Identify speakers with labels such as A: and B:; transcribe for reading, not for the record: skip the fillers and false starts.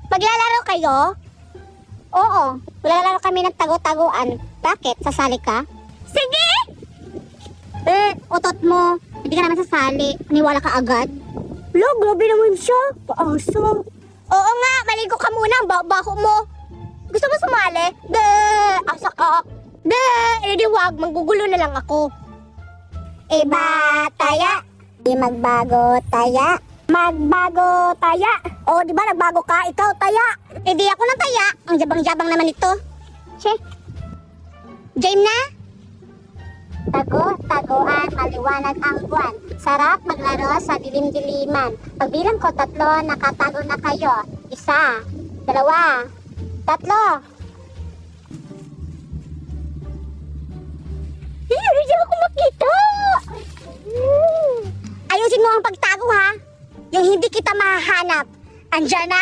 A: Maglalaro kayo? Oo, maglalaro kami ng tago-taguan. Bakit? Sasali ka? Sige! Utot mo. Hindi ka naman sasali. Paniwala ka agad. Lo, grabe naman siya. Paasa. Oo nga, maligo ka muna. Ang baho mo. Gusto mo sumali? De, asa ka. De, hindi wag. Manggugulo na lang ako. Iba, taya. Di magbago, taya. Magbago, taya. O, di ba nagbago ka? Ikaw, taya. Eh, di ako ng taya. Ang jabang-jabang naman ito. Che. Game na? Tago-taguan, maliwanag ang buwan. Sarap maglaro sa dilim-diliman. Pagbilang ko 3, nakatago na kayo. 1, 2, 3. Hindi ako makita. Ayusin mo ang pagtago ha. Yung hindi kita mahahanap. Andyan na.